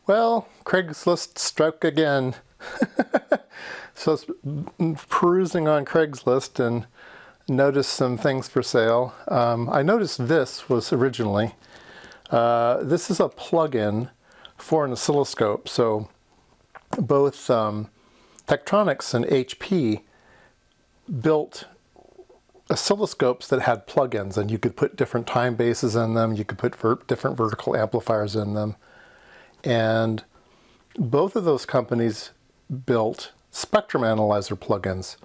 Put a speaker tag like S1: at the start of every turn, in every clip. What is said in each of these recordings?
S1: Well, Craigslist struck again. So I was perusing on Craigslist and noticed some things for sale. I noticed this was originally, this is a plug-in for an oscilloscope. So both Tektronix and HP built oscilloscopes that had plugins, and you could put different time bases in them, you could put different vertical amplifiers in them. And both of those companies built spectrum analyzer plugins.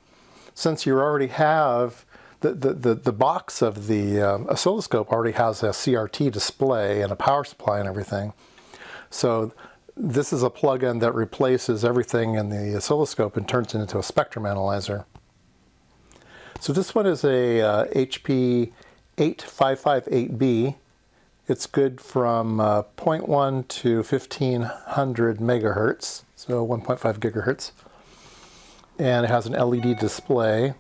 S1: Since you already have, the box of the oscilloscope already has a CRT display and a power supply and everything. So this is a plugin that replaces everything in the oscilloscope and turns it into a spectrum analyzer. So this one is a HP 8558B. It's good from 0.1 to 1500 megahertz, so 1.5 gigahertz. And it has an LED display.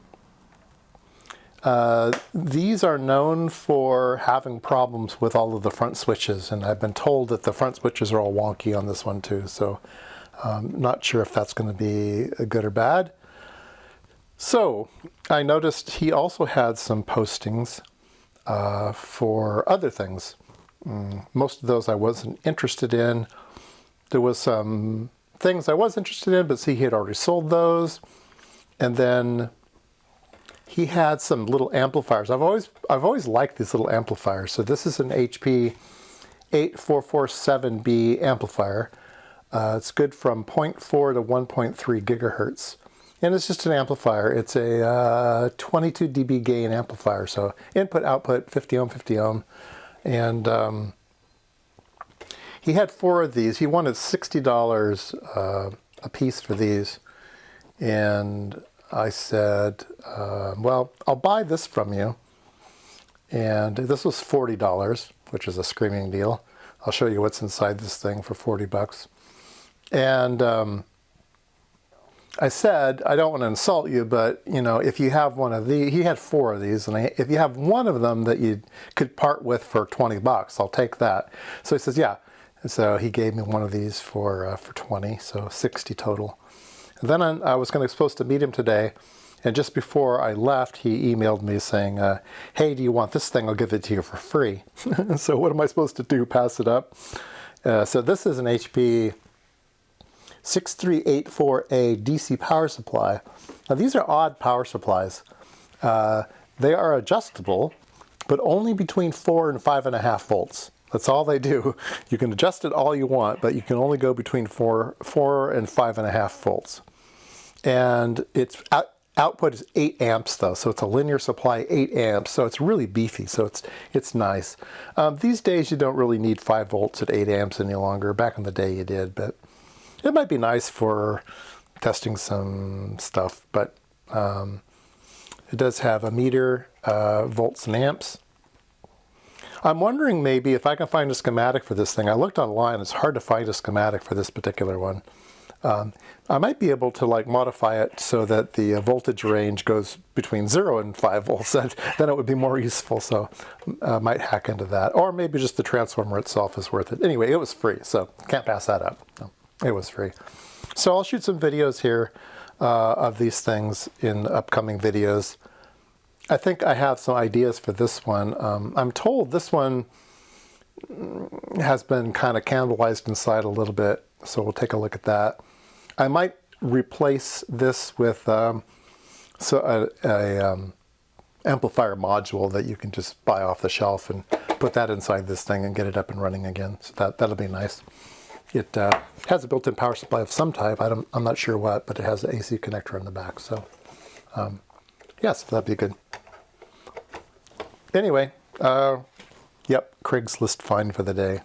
S1: These are known for having problems with all of the front switches, and I've been told that the front switches are all wonky on this one too, so not sure if that's going to be good or bad. So I noticed he also had some postings for other things. Most of those I wasn't interested in. There was some things I was interested in, but see, he had already sold those. And then he had some little amplifiers. I've always liked these little amplifiers. So this is an HP 8447B amplifier. It's good from 0.4 to 1.3 gigahertz. And it's just an amplifier. It's a 22 dB gain amplifier. So input, output, 50 ohm, 50 ohm. And he had 4 of these. He wanted $60 a piece for these. And I said, well, I'll buy this from you. And this was $40, which is a screaming deal. I'll show you what's inside this thing for 40 bucks. And I said, I don't want to insult you, but you know, if you have one of these, he had 4 of these, and if you have one of them that you could part with for 20 bucks, I'll take that. So he says, yeah. And so he gave me one of these for 20, so 60 total. And then I was supposed to meet him today, and just before I left, he emailed me saying, hey, do you want this thing? I'll give it to you for free. So what am I supposed to do? Pass it up? So this is an HP 6384A DC power supply. Now these are odd power supplies. They are adjustable, but only between 4 and 5.5 volts. That's all they do. You can adjust it all you want, but you can only go between 4 and 5.5 volts. And its output is 8 amps though, so it's a linear supply, 8 amps, so it's really beefy, so it's nice. These days you don't really need 5 volts at 8 amps any longer. Back in the day you did, but it might be nice for testing some stuff, but it does have a meter, volts and amps. I'm wondering maybe if I can find a schematic for this thing. I looked online, it's hard to find a schematic for this particular one. I might be able to like modify it so that the voltage range goes between 0 and 5 volts. Then it would be more useful, so I might hack into that. Or maybe just the transformer itself is worth it. Anyway, it was free, so can't pass that up. No. It was free. So I'll shoot some videos here of these things in upcoming videos. I think I have some ideas for this one. I'm told this one has been kind of candlelized inside a little bit, so we'll take a look at that. I might replace this with a amplifier module that you can just buy off the shelf and put that inside this thing and get it up and running again. So that'll be nice. It has a built-in power supply of some type. I'm not sure what, but it has an AC connector on the back. So, yes, that'd be good. Anyway, yep, Craigslist find for the day.